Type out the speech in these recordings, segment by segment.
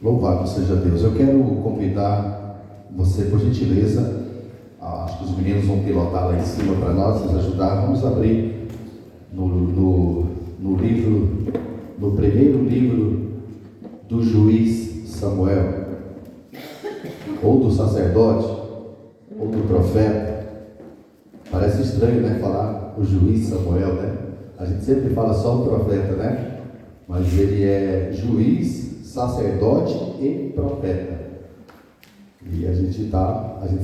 Louvado seja Deus. Eu quero convidar você, por gentileza, acho que os meninos vão pilotar lá em cima para nós, nos ajudar. Vamos abrir no livro, no primeiro livro do juiz Samuel, ou do sacerdote, ou do profeta. Parece estranho, né, falar o juiz Samuel, né? A gente sempre fala só o profeta, né? Mas ele é juiz, sacerdote e profeta. E a gente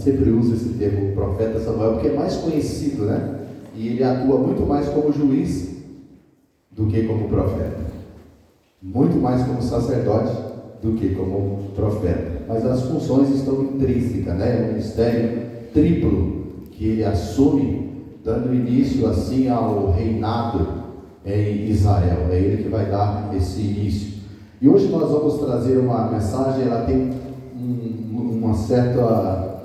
sempre usa esse termo profeta Samuel porque é mais conhecido, né? E ele atua muito mais como juiz do que como profeta. Muito mais como sacerdote do que como profeta. Mas as funções estão intrínsecas, né? É um ministério triplo que ele assume, dando início assim ao reinado em Israel. É ele que vai dar esse início. E hoje nós vamos trazer uma mensagem, ela tem uma certa,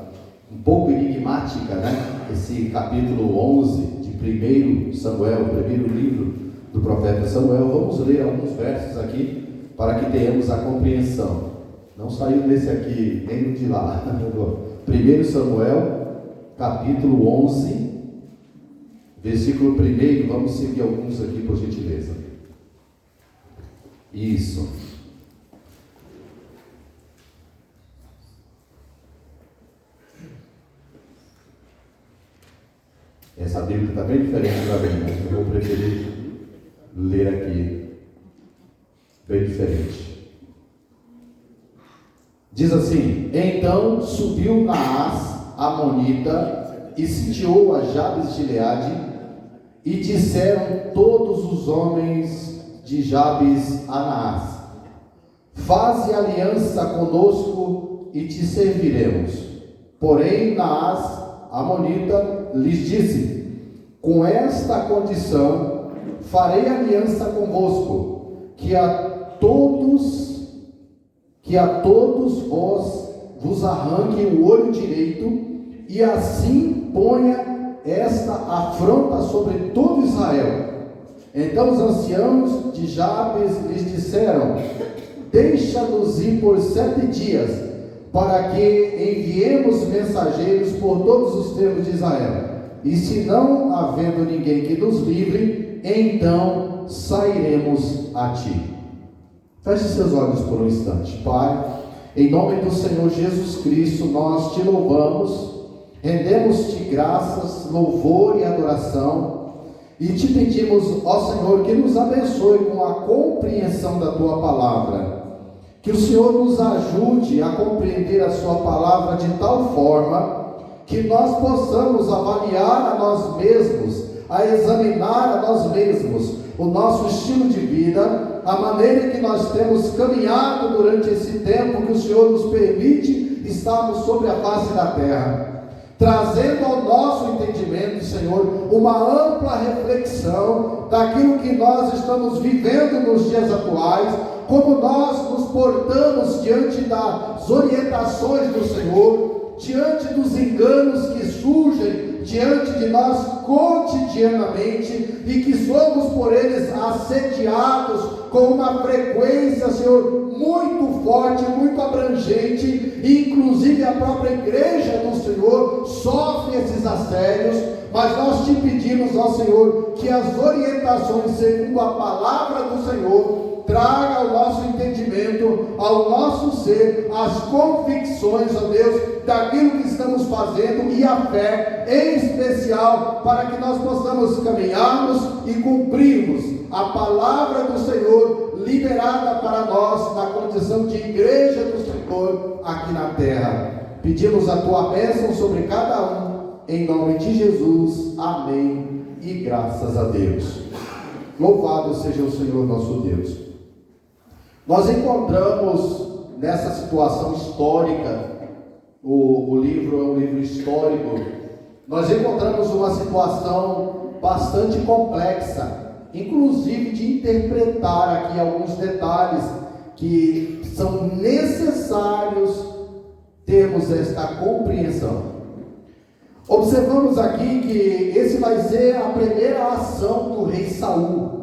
um pouco enigmática, né? Esse capítulo 11 de 1 Samuel, o primeiro livro do profeta Samuel. Vamos ler alguns versos aqui para que tenhamos a compreensão. Não saiu desse aqui, nem de lá. 1 Samuel, capítulo 11, versículo 1. Vamos seguir alguns aqui, por gentileza. Isso. Essa Bíblia está bem diferente para mim, mas eu vou preferir ler aqui, bem diferente. Diz assim: Então subiu Naás, amonita, e sitiou a Jabes de Gileade, e disseram todos os homens de Jabes a Naás: Faze aliança conosco e te serviremos. Porém Naás, amonita, lhes disse: Com esta condição farei aliança convosco, que a todos vos arranque o olho direito, e assim ponha esta afronta sobre todo Israel. Então os anciãos de Jabes lhes disseram: Deixa-nos ir por 7 dias, para que enviemos mensageiros por todos os termos de Israel. E se não havendo ninguém que nos livre, então sairemos a ti. Feche seus olhos por um instante. Pai, em nome do Senhor Jesus Cristo, nós te louvamos, rendemos-te graças, louvor e adoração, e te pedimos, ó Senhor, que nos abençoe com a compreensão da tua palavra. Que o Senhor nos ajude a compreender a sua palavra de tal forma que nós possamos avaliar a nós mesmos, a examinar a nós mesmos o nosso estilo de vida, a maneira que nós temos caminhado durante esse tempo que o Senhor nos permite estarmos sobre a face da terra, trazendo ao nosso entendimento, Senhor, uma ampla reflexão daquilo que nós estamos vivendo nos dias atuais, como nós nos portamos diante das orientações do Senhor, diante dos enganos que surgem diante de nós cotidianamente, e que somos por eles assediados com uma frequência, Senhor, muito forte, muito abrangente, e inclusive a própria igreja do Senhor sofre esses assédios. Mas nós te pedimos, ó Senhor, que as orientações segundo a palavra do Senhor traga ao nosso entendimento, ao nosso ser, as convicções, ó Deus, daquilo que estamos fazendo, e a fé, em especial, para que nós possamos caminharmos e cumprirmos a palavra do Senhor liberada para nós na condição de igreja do Senhor aqui na terra. Pedimos a tua bênção sobre cada um, em nome de Jesus, amém, e graças a Deus. Louvado seja o Senhor nosso Deus. Nós encontramos nessa situação histórica, o livro é um livro histórico, nós encontramos uma situação bastante complexa, inclusive de interpretar aqui alguns detalhes que são necessários termos esta compreensão. Observamos aqui que esse vai ser a primeira ação do rei Saul.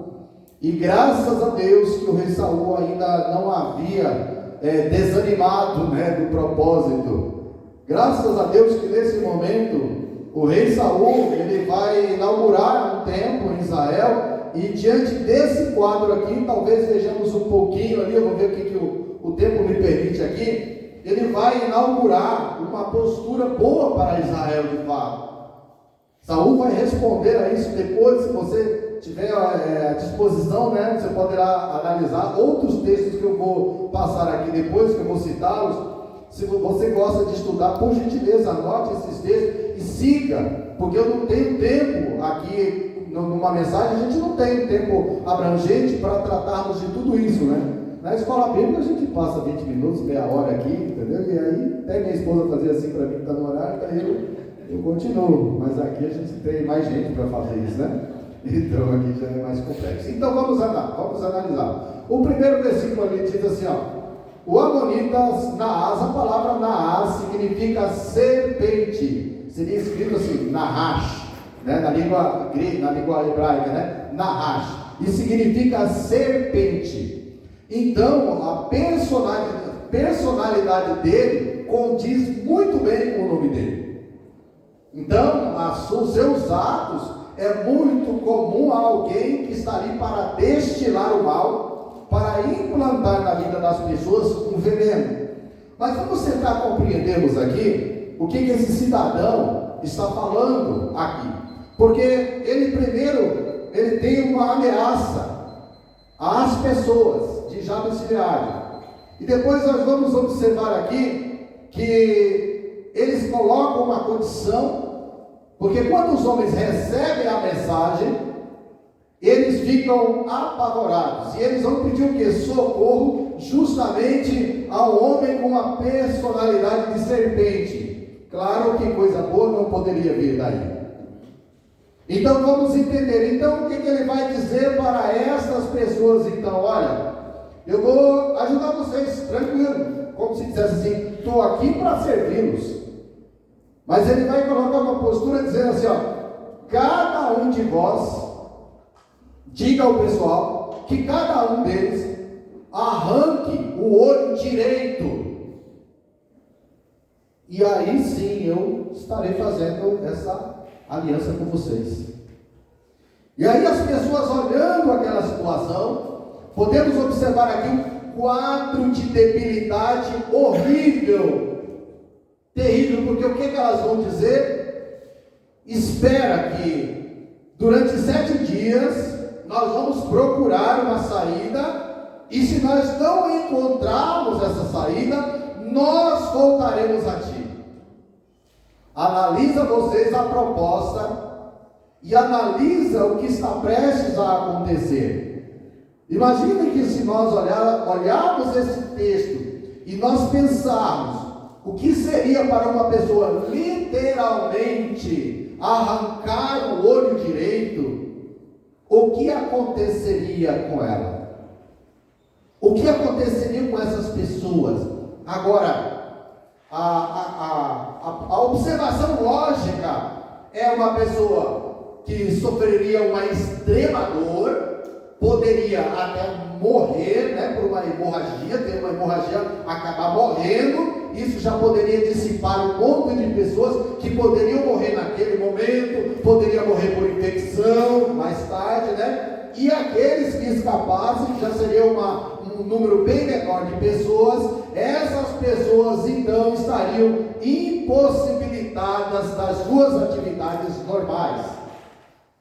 E graças a Deus que o rei Saul ainda não havia desanimado, né, do propósito. Graças a Deus que nesse momento o rei Saul, ele vai inaugurar um templo em Israel, e diante desse quadro aqui, talvez vejamos um pouquinho ali, eu vou ver o que o tempo me permite aqui. Ele vai inaugurar uma postura boa para Israel de fato. Saul vai responder a isso depois, se você tiver à disposição, né, você poderá analisar outros textos que eu vou passar aqui depois, que eu vou citá-los. Se você gosta de estudar, por gentileza, anote esses textos e siga, porque eu não tenho tempo aqui, numa mensagem, a gente não tem um tempo abrangente para tratarmos de tudo isso, né? Na escola bíblica a gente passa 20 minutos, meia hora aqui, entendeu? E aí, até minha esposa fazia assim para mim, que está no horário, daí eu continuo, mas aqui a gente tem mais gente para fazer isso, né? Então aqui já é mais complexo. Então vamos analisar. O primeiro versículo ali diz assim, ó: o Amonitas, Naás, a palavra Naás significa serpente, seria escrito assim, Nahash, né? na língua hebraica, né? Nahash, e significa serpente. Então a personalidade dele condiz muito bem com o nome dele. Então os seus atos é muito comum a alguém que está ali para destilar o mal, para implantar na vida das pessoas um veneno. Mas vamos tentar compreendermos aqui o que esse cidadão está falando aqui. Porque ele primeiro, ele tem uma ameaça às pessoas de Jabes Gileade. E depois nós vamos observar aqui que eles colocam uma condição, porque quando os homens recebem a mensagem, eles ficam apavorados, e eles vão pedir o que? Socorro, justamente ao homem com uma personalidade de serpente. Claro que coisa boa não poderia vir daí. Então vamos entender, então o que ele vai dizer para essas pessoas? Então, olha, eu vou ajudar vocês, tranquilo, como se dissesse assim, estou aqui para servi-los. Mas ele vai colocar uma postura dizendo assim, ó: cada um de vós, diga ao pessoal, que cada um deles arranque o olho direito. E aí sim eu estarei fazendo essa aliança com vocês. E aí as pessoas olhando aquela situação, podemos observar aqui um quadro de debilidade horrível, terrível, porque o que elas vão dizer? Espera que durante 7 dias nós vamos procurar uma saída, e se nós não encontrarmos essa saída, nós voltaremos a ti. Analisa vocês a proposta e analisa o que está prestes a acontecer. Imagine que se nós olharmos esse texto e nós pensarmos o que seria para uma pessoa literalmente arrancar o olho direito, o que aconteceria com ela? O que aconteceria com essas pessoas? Agora, a observação lógica é uma pessoa que sofreria uma extrema dor, poderia até morrer, né, por uma hemorragia, ter uma hemorragia, acabar morrendo. Isso já poderia dissipar um monte de pessoas que poderiam morrer naquele momento, poderiam morrer por infecção mais tarde, né? E aqueles que escapassem, já seria um número bem menor de pessoas. Essas pessoas então estariam impossibilitadas das suas atividades normais.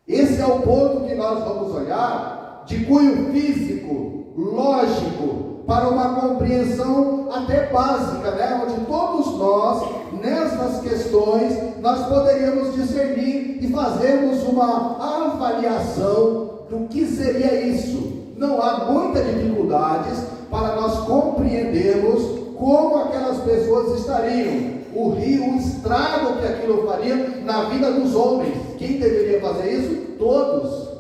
Esse é o ponto que nós vamos olhar, de cunho físico, lógico, para uma compreensão até básica, né? Onde todos nós, nessas questões, nós poderíamos discernir e fazermos uma avaliação do que seria isso. Não há muitas dificuldades para nós compreendermos como aquelas pessoas estariam, o estrago que aquilo faria na vida dos homens. Quem deveria fazer isso? Todos.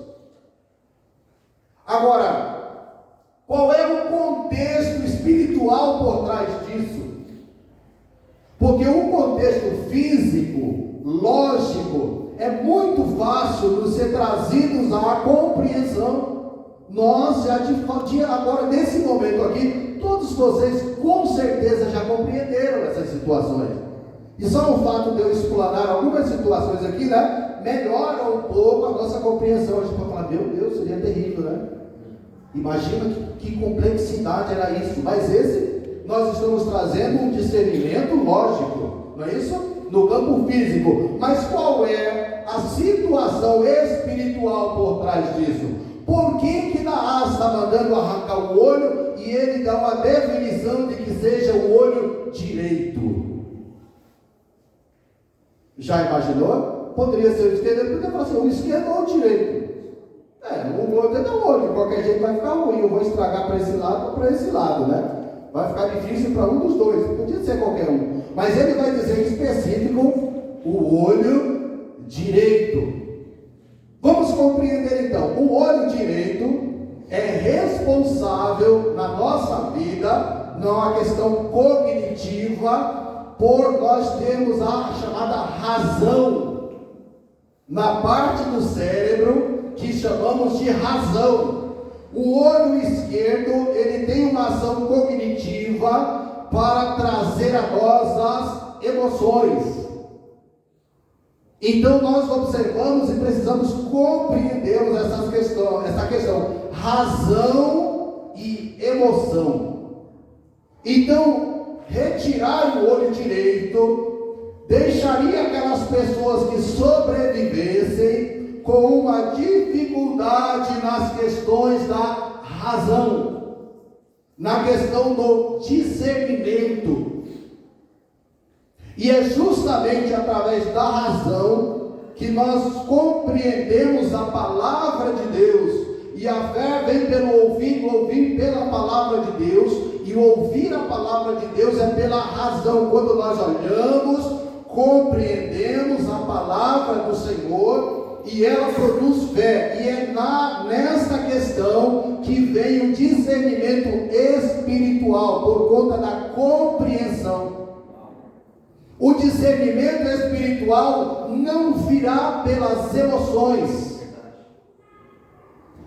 Agora, qual é o contexto espiritual por trás disso? Porque o contexto físico, lógico, é muito fácil nos ser trazidos à compreensão. nós agora nesse momento aqui, todos vocês com certeza já compreenderam essas situações. E só o fato de eu explanar algumas situações aqui, né, melhora um pouco a nossa compreensão. A gente pode falar, meu Deus, seria terrível, né? Imagina que complexidade era isso. Mas nós estamos trazendo um discernimento lógico, não é isso? No campo físico. Mas qual é a situação espiritual por trás disso? Por que Naás está mandando arrancar o olho e ele dá uma definição de que seja o olho direito? Já imaginou? Poderia ser o esquerdo, ele poderia falar assim, o esquerdo ou o direito? O outro é o olho, de qualquer jeito vai ficar ruim, eu vou estragar para esse lado ou para esse lado, né? Vai ficar difícil para um dos dois, podia ser qualquer um. Mas ele vai dizer em específico, o olho direito. Vamos compreender então, o olho direito é responsável na nossa vida, numa questão cognitiva, por nós termos a chamada razão, na parte do cérebro que chamamos de razão. O olho esquerdo, ele tem uma ação cognitiva para trazer a nós as emoções. Então nós observamos e precisamos compreendermos essa questão, razão e emoção. Então, retirar o olho direito deixaria aquelas pessoas que sobrevivessem com uma dificuldade nas questões da razão, na questão do discernimento. E é justamente através da razão que nós compreendemos a palavra de Deus. E a fé vem pelo ouvir, o ouvir pela palavra de Deus. E ouvir a palavra de Deus é pela razão. Quando nós olhamos, compreendemos a palavra do Senhor e ela produz fé. E é nesta questão que vem o discernimento espiritual, por conta da compreensão. O discernimento espiritual não virá pelas emoções,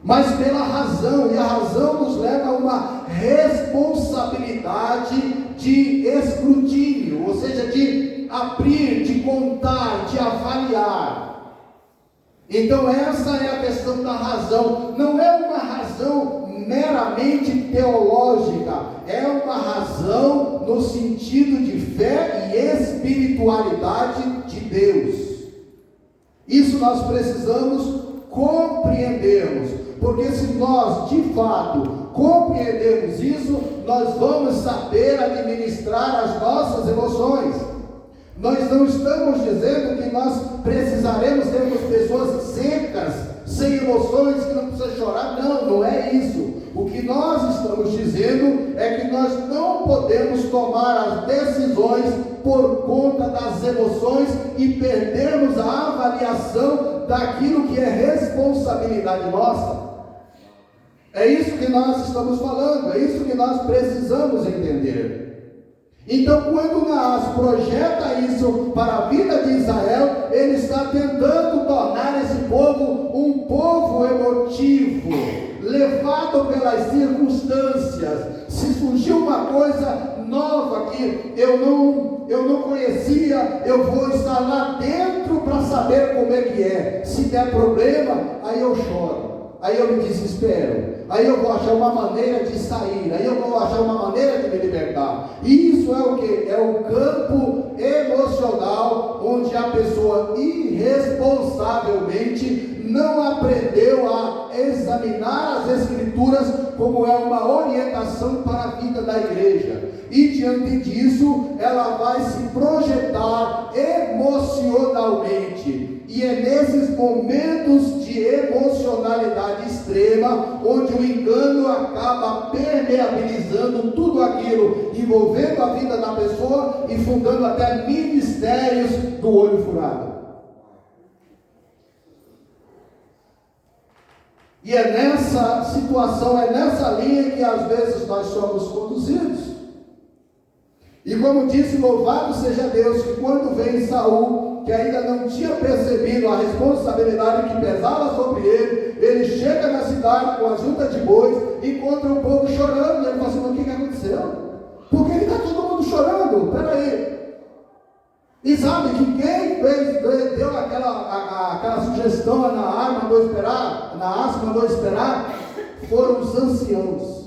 mas pela razão, e a razão nos leva a uma responsabilidade de escrutínio, ou seja, de abrir, de contar, de avaliar. Então essa é a questão da razão. Não é uma razão meramente teológica, é uma razão no sentido de fé e espiritualidade de Deus. Isso nós precisamos compreendermos, porque se nós de fato compreendermos isso, nós vamos saber administrar as nossas emoções. Nós não estamos dizendo que nós precisaremos sermos pessoas secas, sem emoções, que não precisa chorar. Não é isso. O que nós estamos dizendo é que nós não podemos tomar as decisões por conta das emoções e perdermos a avaliação daquilo que é responsabilidade nossa. É isso que nós estamos falando, é isso que nós precisamos entender. Então, quando Naás projeta isso para a vida de Israel, ele está tentando tornar esse povo um povo emotivo, levado pelas circunstâncias. Se surgiu uma coisa nova que eu não conhecia, eu vou estar lá dentro para saber como é que é. Se der problema, aí eu choro, aí eu me desespero, aí eu vou achar uma maneira de sair, aí eu vou achar uma maneira de me libertar. Isso é o que? É o campo emocional, onde a pessoa irresponsavelmente não aprendeu a examinar as Escrituras como é uma orientação para a vida da igreja. E diante disso, ela vai se projetar emocionalmente. E é nesses momentos de emocionalidade extrema, onde o engano acaba permeabilizando tudo aquilo, envolvendo a vida da pessoa e fundando até ministérios do olho furado. E é nessa situação, é nessa linha que às vezes nós somos conduzidos. E como disse, louvado seja Deus, que quando vem Saul, que ainda não tinha percebido a responsabilidade que pesava sobre ele chega na cidade cidade com as juntas de bois, encontra o povo chorando, e ele fala assim: mas o que aconteceu? Por que está todo mundo chorando? Espera aí. E sabe que quem deu aquela sugestão na Naás mandou esperar, foram os anciãos.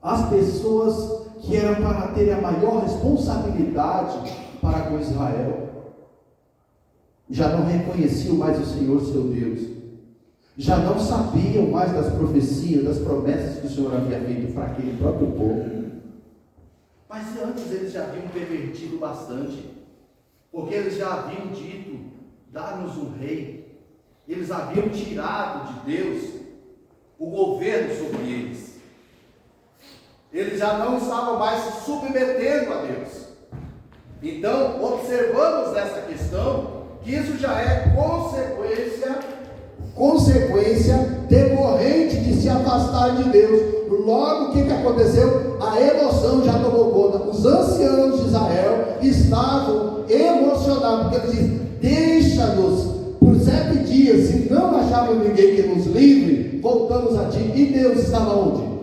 As pessoas que eram para terem a maior responsabilidade para com Israel, já não reconheciam mais o Senhor seu Deus, já não sabiam mais das profecias, das promessas que o Senhor havia feito para aquele próprio povo. Mas antes eles já haviam pervertido bastante, porque eles já haviam dito: dá-nos um rei. Eles haviam tirado de Deus o governo sobre eles. Eles já não estavam mais se submetendo a Deus. Então, observamos nessa questão que isso já é consequência decorrente de se afastar de Deus. Logo, o que aconteceu? A emoção já tomou conta. Os anciãos de Israel estavam emocionados, porque eles dizem: deixa-nos por 7 dias, se não acharmos ninguém que nos livre, voltamos a ti. E Deus estava onde?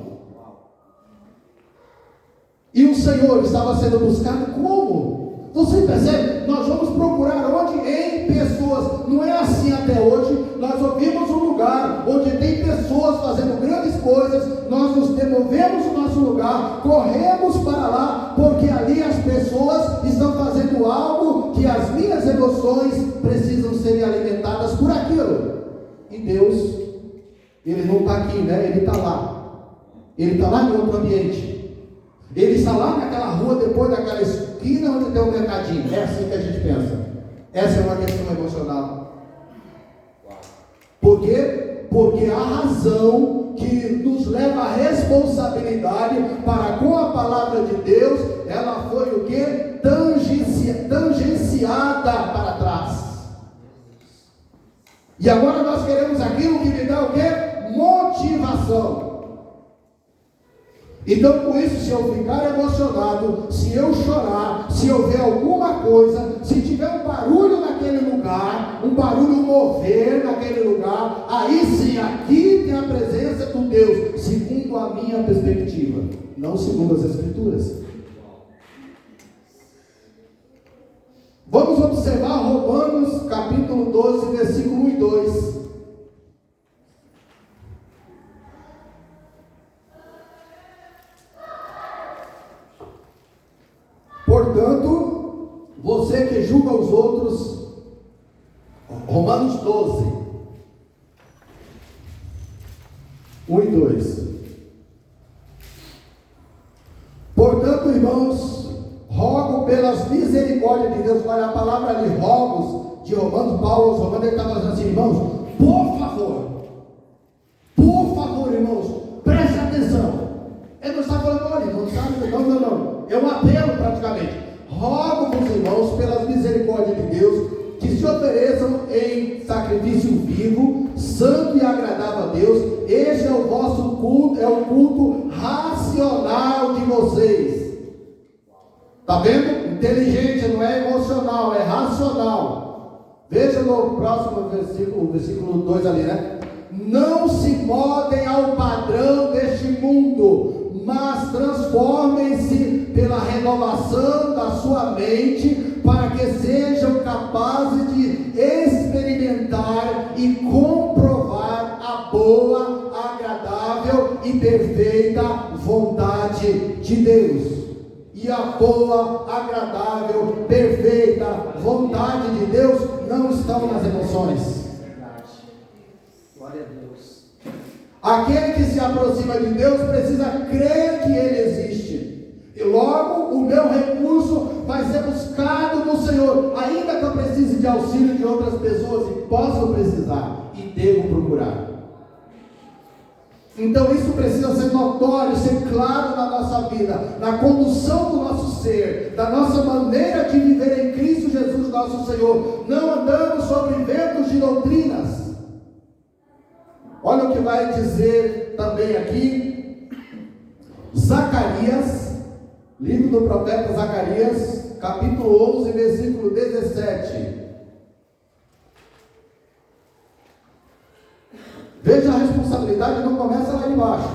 E o Senhor estava sendo buscado como? Você percebe? Nós vamos procurar onde? Em pessoas. Não é assim até hoje. Nós ouvimos um lugar onde tem pessoas fazendo grandes coisas, nós nos demovemos do nosso lugar, corremos para lá, porque ali as pessoas estão fazendo algo que as minhas emoções precisam serem alimentadas por aquilo. E Deus, Ele não está aqui, né? Ele está lá. Ele está lá em outro ambiente. Ele está lá naquela rua, depois daquela esquina onde tem um mercadinho. É assim que a gente pensa. Essa é uma questão emocional. Por quê? Porque a razão que nos leva à responsabilidade para com a palavra de Deus, ela foi o quê? Tangenciada para trás. E agora nós queremos aquilo que me dá o quê? Motivação. Então, com isso, se eu ficar emocionado, se eu chorar, se eu ver alguma coisa, se tiver um barulho naquele lugar, um barulho mover naquele lugar, aí sim, aqui tem a presença do Deus, segundo a minha perspectiva, não segundo as Escrituras. Vamos observar Romanos capítulo 12, versículo 1 e 2. Portanto, você que julga os outros, Romanos 12, 1 e 2. Portanto, irmãos, rogo pelas misericórdias de Deus. Olha a palavra ali, rogos, de Romanos, Paulo aos Romanos, ele está fazendo assim: irmãos, por favor, irmãos, preste atenção. Ele não está falando: olha, não sabe, não. É um apelo praticamente. Rogo-vos, irmãos, pelas misericórdias de Deus, que se ofereçam em sacrifício vivo, santo e agradável a Deus. Este é o vosso culto, é o culto racional de vocês. Está vendo? Inteligente, não é emocional, é racional. Veja no próximo versículo, o versículo 2 ali, né? Não se moldem ao padrão deste mundo, mas transformem-se pela renovação da sua mente, para que sejam capazes de experimentar e comprovar a boa, agradável e perfeita vontade de Deus. E a boa, agradável, perfeita vontade de Deus não estão nas emoções. Glória a Deus. Aquele que se aproxima de Deus precisa crer que Ele existe. E logo o meu recurso vai ser buscado no Senhor. Ainda que eu precise de auxílio de outras pessoas, e posso precisar, e devo procurar. Então isso precisa ser notório, ser claro na nossa vida, na condução do nosso ser, da nossa maneira de viver em Cristo Jesus nosso Senhor. Não andamos sobre ventos de doutrinas. Olha o que vai dizer também aqui Zacarias, livro do profeta Zacarias, capítulo 11, versículo 17. Veja responsabilidade não começa lá de baixo.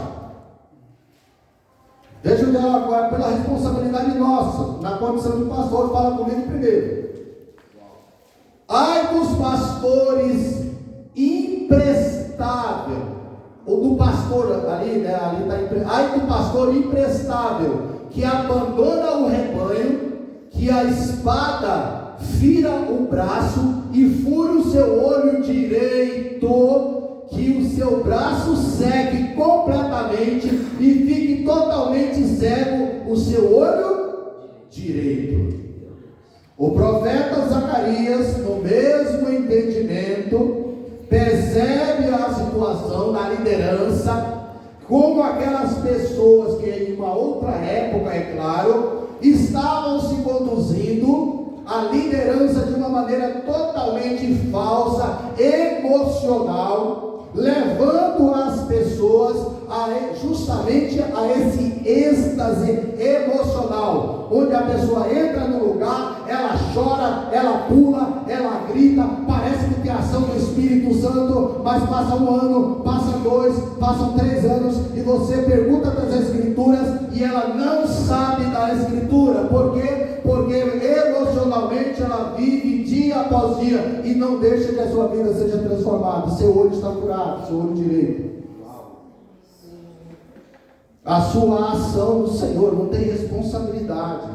Veja agora, pela responsabilidade nossa, na condição de pastor, fala comigo primeiro. Ai dos pastores imprestável, ou do pastor ali, né? Ai do pastor imprestável, que abandona o rebanho, que a espada fira o braço e fura o seu olho direito, que o seu braço segue completamente e fique totalmente cego o seu olho direito. O profeta Zacarias, no mesmo entendimento, percebe a situação da liderança, como aquelas pessoas que em uma outra época, é claro, estavam se conduzindo a liderança de uma maneira totalmente falsa, emocional, levando as pessoas justamente a esse êxtase emocional, onde a pessoa entra no lugar, ela chora, ela pula, ela grita, parece que tem ação do Espírito Santo, mas passa um ano, passa 2, passam 3 anos, e você pergunta das Escrituras, e ela não sabe da Escritura. Por quê? Porque emocionalmente ela vive dia após dia, e não deixa que a sua vida seja transformada. Seu olho está curado, seu olho direito. A sua ação no Senhor não tem responsabilidade.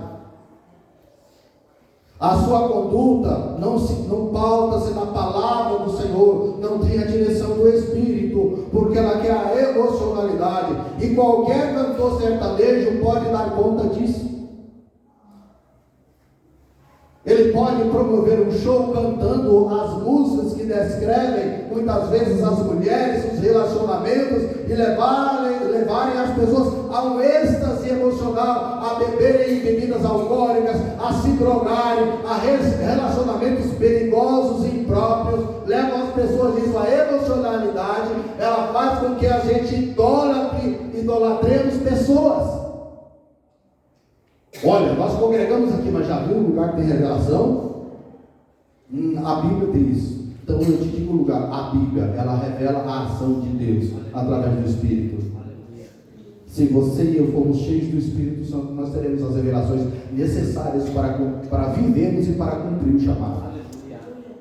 A sua conduta não pauta-se na palavra do Senhor, não tem a direção do Espírito, porque ela quer a emocionalidade. E qualquer cantor sertanejo pode dar conta disso. Ele pode promover um show cantando as músicas que descrevem muitas vezes as mulheres, os relacionamentos, e levarem as pessoas a um êxtase emocional, a beberem bebidas alcoólicas, a se drogarem, a relacionamentos perigosos e impróprios, levam as pessoas nisso. A emocionalidade, ela faz com que a gente idolatremos pessoas. Olha, nós congregamos aqui, mas já viu um lugar que tem revelação? A Bíblia tem isso. Então eu te digo o lugar, a Bíblia, ela revela a ação de Deus através do Espírito. Se você e eu formos cheios do Espírito Santo, nós teremos as revelações necessárias para vivermos e para cumprir o chamado.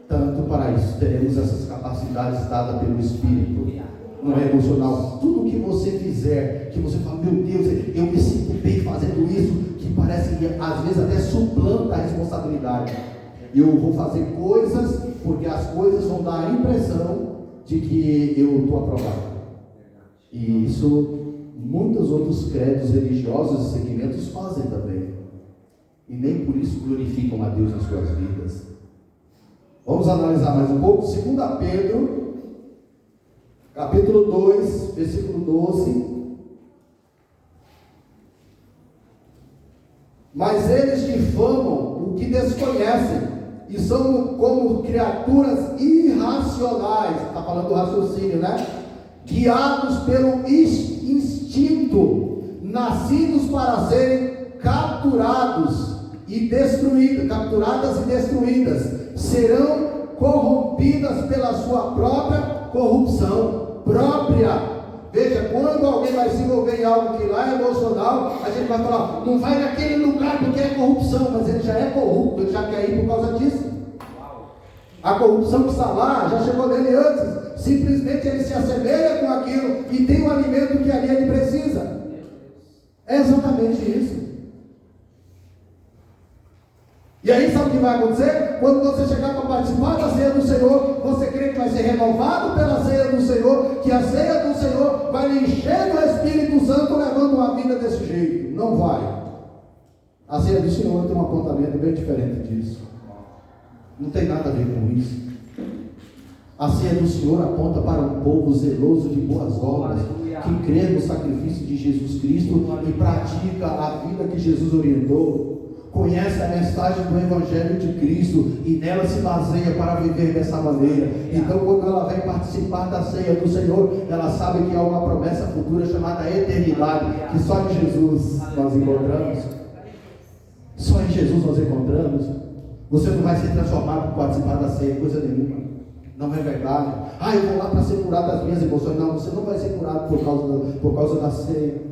Tanto para isso, teremos essas capacidades dadas pelo Espírito. Não é emocional. Tudo que você fizer, que você fala, meu Deus, eu me sinto bem fazendo isso, que parece que às vezes até suplanta a responsabilidade. Eu vou fazer coisas, porque as coisas vão dar a impressão de que eu estou aprovado. E isso muitos outros credos religiosos e segmentos fazem também. E nem por isso glorificam a Deus nas suas vidas. Vamos analisar mais um pouco. 2 Pedro capítulo 2, versículo 12. Mas eles difamam o que desconhecem, e são como criaturas irracionais, está falando do raciocínio, né? Guiados pelo instinto, nascidos para serem capturadas e destruídas, serão corrompidas pela sua própria corrupção própria. Veja, quando alguém vai se envolver em algo que lá é emocional, a gente vai falar, não vai naquele lugar porque é corrupção, mas ele já é corrupto, ele já quer ir por causa disso. A corrupção que está lá já chegou nele antes, simplesmente ele se assemelha com aquilo e tem o alimento que ali ele precisa. É exatamente isso. E aí sabe o que vai acontecer? Quando você chegar para participar da ceia do Senhor, você crê que vai ser renovado pela ceia do Senhor, que a ceia do Senhor vai lhe encher do Espírito Santo, levando uma vida desse jeito. Não vai. A ceia do Senhor tem um apontamento bem diferente disso. Não tem nada a ver com isso. A ceia do Senhor aponta para um povo zeloso de boas obras, que crê no sacrifício de Jesus Cristo e pratica a vida que Jesus orientou. Conhece a mensagem do Evangelho de Cristo e nela se baseia para viver dessa maneira. Então, quando ela vem participar da ceia do Senhor, ela sabe que há uma promessa futura chamada eternidade, que só em Jesus nós encontramos. Só em Jesus nós encontramos. Você não vai ser transformado por participar da ceia, coisa nenhuma. Não é verdade. Eu vou lá para ser curado das minhas emoções. Não, você não vai ser curado por causa da ceia.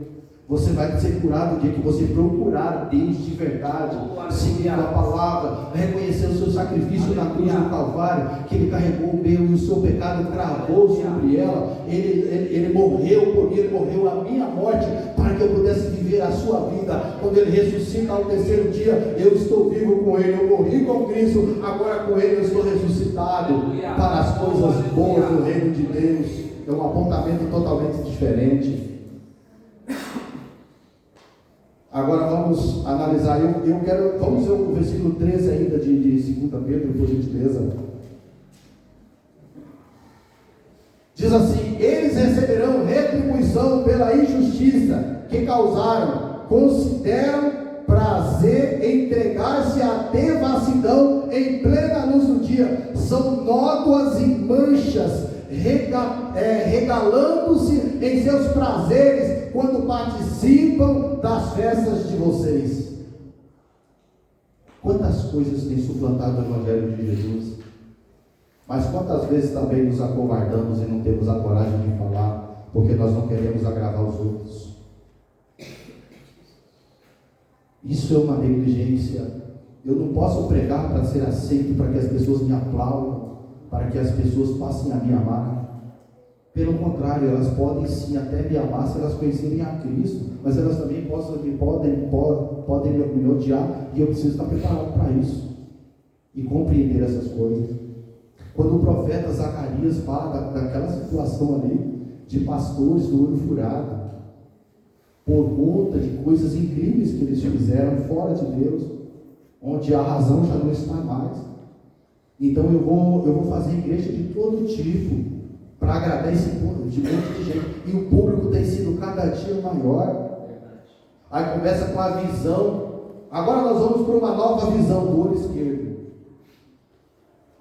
Você vai ser curado no dia que você procurar a Deus de verdade, seguir a palavra, reconhecer o seu sacrifício na cruz do Calvário, que Ele carregou o meu e o seu pecado, cravou sobre ela. Ele morreu por mim, Ele morreu a minha morte, para que eu pudesse viver a sua vida. Quando Ele ressuscita ao terceiro dia, eu estou vivo com Ele. Eu morri com Cristo, agora com Ele eu estou ressuscitado para as coisas boas do reino de Deus. É um apontamento totalmente diferente. Agora vamos analisar, vamos ver o versículo 13 ainda de 2 Pedro, por gentileza. Diz assim: eles receberão retribuição pela injustiça que causaram, consideram prazer em entregar-se à devassidão em plena luz do dia, são nódoas e manchas, regalando-se em seus prazeres quando participam das festas de vocês. Quantas coisas têm suplantado o Evangelho de Jesus, mas quantas vezes também nos acovardamos e não temos a coragem de falar, porque nós não queremos agravar os outros. Isso é uma negligência. Eu não posso pregar para ser aceito, para que as pessoas me aplaudam, para que as pessoas passem a me amar. Pelo contrário, elas podem sim até me amar se elas conhecerem a Cristo, mas elas também podem me odiar, e eu preciso estar preparado para isso e compreender essas coisas. Quando o profeta Zacarias fala daquela situação ali de pastores do olho furado, por conta de coisas incríveis que eles fizeram fora de Deus, onde a razão já não está mais. Então eu vou fazer igreja de todo tipo para agradar esse monte de gente, e o público tem sido cada dia maior. Aí começa com a visão. Agora nós vamos para uma nova visão do olho esquerdo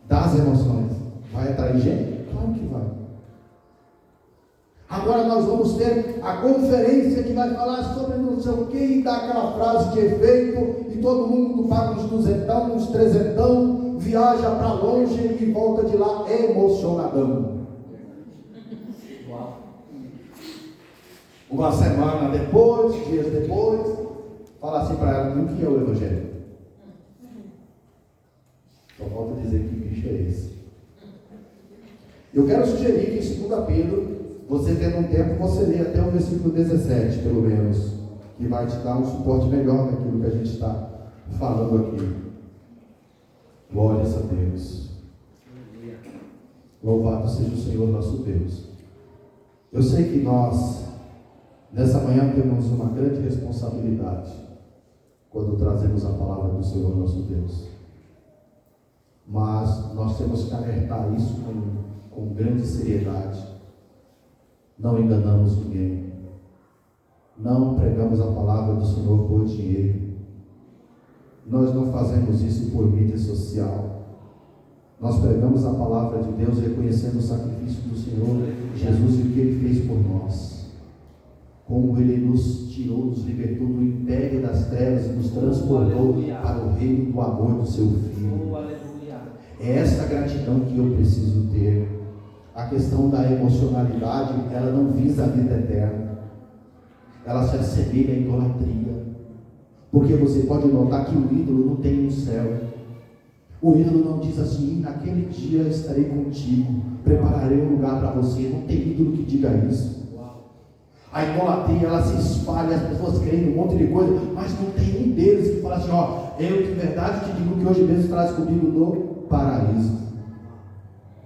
das emoções. Vai atrair gente? Claro que vai. Agora nós vamos ter a conferência que vai falar sobre não sei o que, e dá aquela frase de efeito, e todo mundo paga uns 200, uns 300, viaja para longe e volta de lá emocionadão. Uma semana depois, dias depois, fala assim para ela: o que é o Evangelho? Só falta dizer que bicho é esse. Eu quero sugerir que em 2 Pedro, você tendo um tempo, você lê até o versículo 17, pelo menos, que vai te dar um suporte melhor naquilo que a gente está falando aqui. Glórias a Deus. Louvado seja o Senhor nosso Deus. Eu sei que nós, nessa manhã, temos uma grande responsabilidade quando trazemos a palavra do Senhor nosso Deus. Mas nós temos que alertar isso com grande seriedade. Não enganamos ninguém. Não pregamos a palavra do Senhor por dinheiro. Nós não fazemos isso por mídia social. Nós pregamos a palavra de Deus reconhecendo o sacrifício do Senhor Jesus e o que Ele fez por nós. Como Ele nos tirou, nos libertou do império das trevas e nos transportou para o reino do amor do Seu Filho. É essa gratidão que eu preciso ter. A questão da emocionalidade, ela não visa a vida eterna. Ela se assemelha à idolatria. Porque você pode notar que o ídolo não tem um céu. O ídolo não diz assim: naquele dia estarei contigo, prepararei um lugar para você. Não tem ídolo que diga isso. A idolatria, ela se espalha, as pessoas creem em um monte de coisa, mas não tem um deles que fala assim: eu de verdade te digo que hoje mesmo estás comigo no paraíso.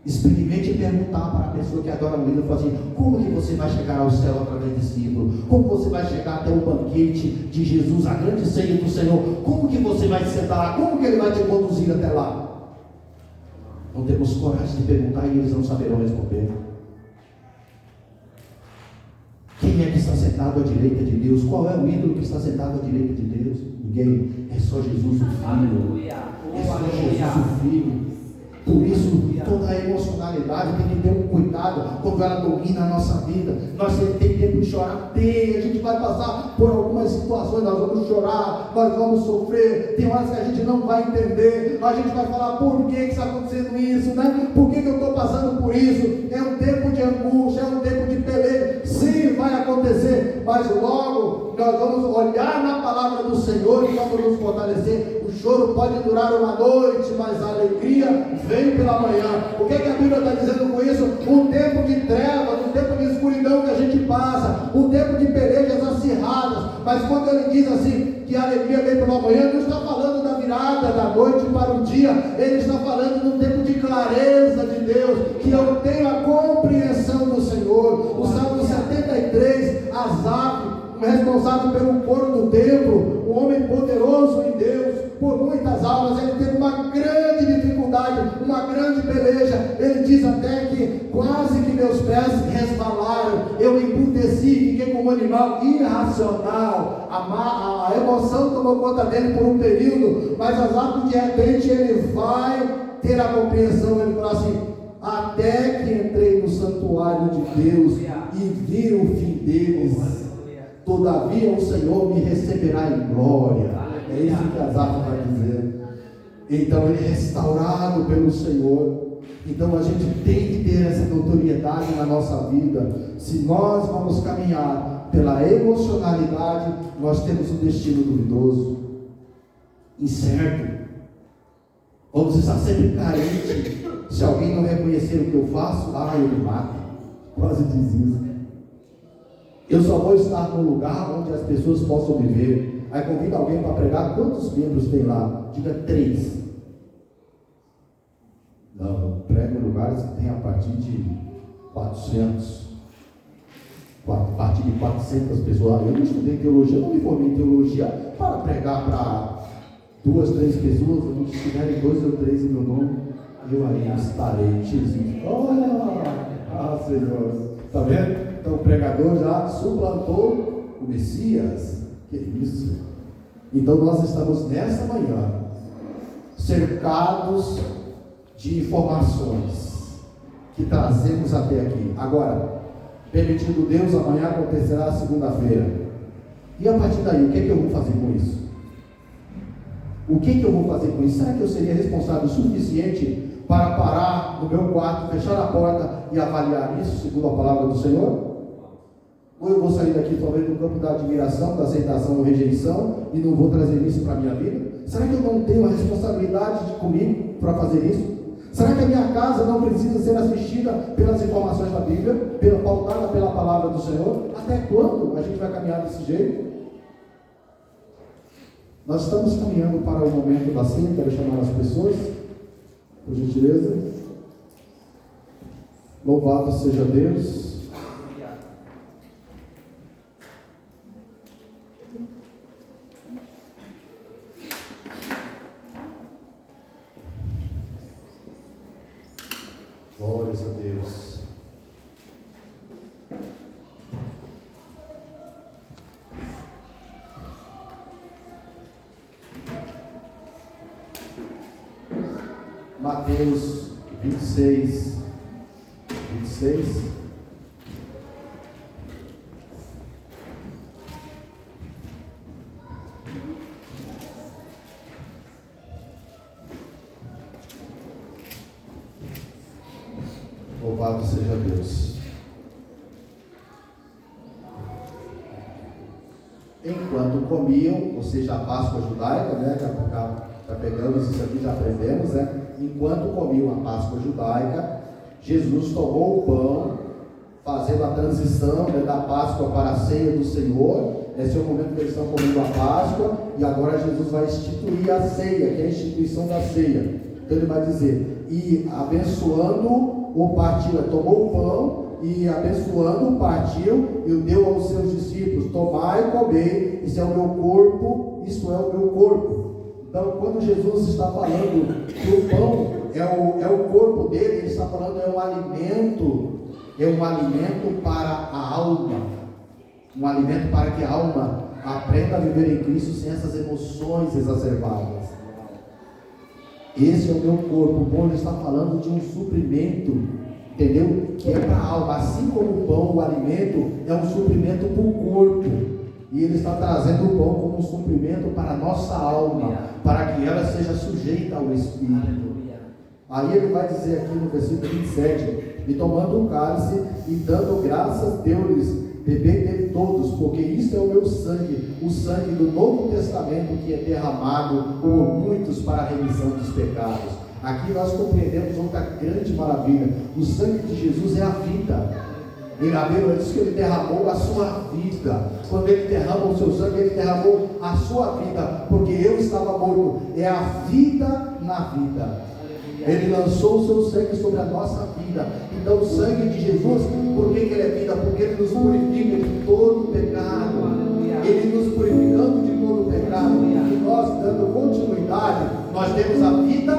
Experimente perguntar para a pessoa que adora o ídolo, assim: como que você vai chegar ao céu através desse ídolo? Como você vai chegar até o banquete de Jesus, a grande ceia do Senhor? Como que você vai sentar lá? Como que Ele vai te conduzir até lá? Não temos coragem de perguntar e eles não saberão responder. Quem é que está sentado à direita de Deus? Qual é o ídolo que está sentado à direita de Deus? Ninguém. É só Jesus o Filho. É só Jesus o Filho. Por isso, toda a emocionalidade tem que ter um cuidado cuidado quando ela domina a nossa vida. Nós temos tempo de chorar, a gente vai passar por algumas situações, nós vamos chorar, nós vamos sofrer, tem horas que a gente não vai entender, a gente vai falar, por que está acontecendo isso, né? Por que eu estou passando por isso? É um tempo de angústia, é um tempo de peleja, sim, vai acontecer, mas logo nós vamos olhar na palavra do Senhor e vamos nos fortalecer. O choro pode durar uma noite, mas a alegria vem pela manhã. O que a Bíblia está dizendo com isso? Um tempo de trevas, um tempo de escuridão que a gente passa, um tempo de pelejas acirradas, mas quando ele diz assim, que a alegria vem pela manhã, não está falando da virada da noite para o dia, ele está falando de um tempo de clareza de Deus, que eu tenho a compreensão do Senhor. O Salmo 73, Asaf, responsável pelo coro do templo, um homem poderoso em Deus, por muitas almas, ele teve uma grande dificuldade, uma grande peleja. Ele diz até que quase que meus pés resvalaram, eu emputeci, fiquei como um animal irracional, a emoção tomou conta dele por um período, mas Asaf, de repente, ele vai ter a compreensão, ele fala assim, até que entrei no santuário de Deus e vi o fim deles, todavia o Senhor me receberá em glória. É isso que Asaf vai dizer. Então ele é restaurado pelo Senhor. Então a gente tem que ter essa notoriedade na nossa vida. Se nós vamos caminhar pela emocionalidade, nós temos um destino duvidoso, incerto. Vamos estar sempre carentes. Se alguém não reconhecer o que eu faço, eu me mato. Quase diz isso. Eu só vou estar num lugar onde as pessoas possam me ver. Aí convida alguém para pregar. Quantos membros tem lá? Diga 3. Não, prego em lugares que tem a partir de 400. A partir de 400 pessoas. Eu não estudei teologia, não me formei em teologia para pregar para 2, 3 pessoas. Se tiverem 2 ou 3 em meu nome, eu aí estarei. Jesus. Senhor. Está vendo? Então o pregador já suplantou o Messias. Que isso? Então nós estamos nessa manhã cercados de informações que trazemos até aqui. Agora, permitindo Deus, amanhã acontecerá a segunda-feira. E a partir daí, o que é que eu vou fazer com isso? O que é que eu vou fazer com isso? Será que eu seria responsável o suficiente para parar no meu quarto, fechar a porta e avaliar isso segundo a palavra do Senhor? Ou eu vou sair daqui talvez no campo da admiração, da aceitação ou rejeição e não vou trazer isso para a minha vida? Será que eu não tenho a responsabilidade comigo para fazer isso? Será que a minha casa não precisa ser assistida pelas informações da Bíblia, pautada pela palavra do Senhor? Até quando a gente vai caminhar desse jeito? Nós estamos caminhando para o momento da ceia. Quero chamar as pessoas, por gentileza. Louvado seja Deus. Glórias a Deus. Mateus 26. Louvado seja Deus. Enquanto comiam, ou seja, a Páscoa judaica, né? Já pegamos isso aqui, já aprendemos, né? Enquanto comiam a Páscoa judaica, Jesus tomou o pão, fazendo a transição, né, da Páscoa para a ceia do Senhor. Esse é o momento que eles estão comendo a Páscoa, e agora Jesus vai instituir a ceia, que é a instituição da ceia. Então ele vai dizer, e abençoando o partiu, tomou o pão e abençoando partiu e o deu aos seus discípulos, tomai e comei, isso é o meu corpo, isso é o meu corpo. Então quando Jesus está falando que o pão é o corpo dele, ele está falando é um alimento para a alma, um alimento para que a alma aprenda a viver em Cristo sem essas emoções exacerbadas. Esse é o meu corpo. O pão está falando de um suprimento entendeu? Que é para a alma, assim como o pão, o alimento, é um suprimento para o corpo, e ele está trazendo o pão como um suprimento para a nossa alma, para que ela seja sujeita ao Espírito. Aí ele vai dizer aqui no versículo 27, e tomando o cálice e dando graças, deu-lhes, bebei dele todos, porque isto é o meu sangue, o sangue do Novo Testamento, que é derramado por muitos para a remissão dos pecados. Aqui nós compreendemos outra grande maravilha: o sangue de Jesus é a vida. E na Bíblia diz que ele derramou a sua vida. Quando ele derrama o seu sangue, ele derramou a sua vida, porque eu estava morto. É a vida na vida. Ele lançou o seu sangue sobre a nossa vida. Então o sangue de Jesus, por que ele é vida? Porque ele nos purifica de todo pecado. Ele nos purificando de todo pecado. E nós, dando continuidade, nós temos a vida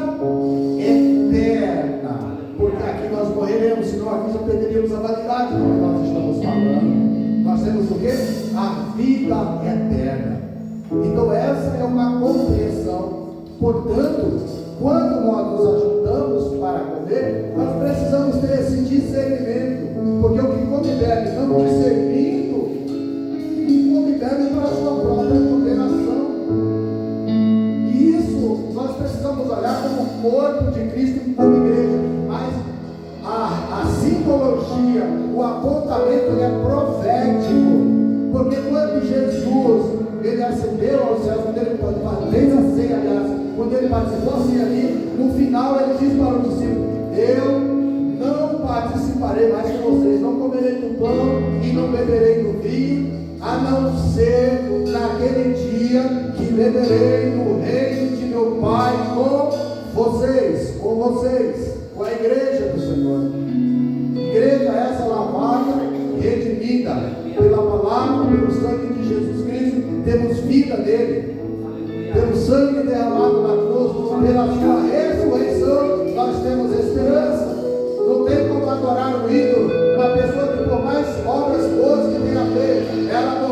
eterna. Porque aqui nós morreremos, senão aqui já perderíamos a validade do que nós estamos falando. Nós temos o quê? A vida eterna. Então essa é uma compreensão. Portanto, quando nós nos ajuntamos para comer, nós precisamos ter esse discernimento, porque o que come bebe não discernindo, come bebe para a sua própria condenação. E isso nós precisamos olhar como o corpo de Cristo e como igreja. Mas a simbologia, o apontamento é profético, porque quando Jesus ele ascendeu aos céus, quando ele fez a ceia, aliás, quando ele participou assim ali, no final ele diz para os discípulos: eu não participarei mais com vocês, não comerei do pão e não beberei do vinho, a não ser naquele dia que beberei no reino de meu Pai com vocês, com a igreja do Senhor. Igreja essa lavada, redimida pela palavra, pelo sangue de Jesus Cristo, temos vida nele. Pelo sangue derramado na cruz, pela sua ressurreição, nós temos esperança. Não tem como adorar o ídolo, uma pessoa que por mais obras boas que tenha feito, ela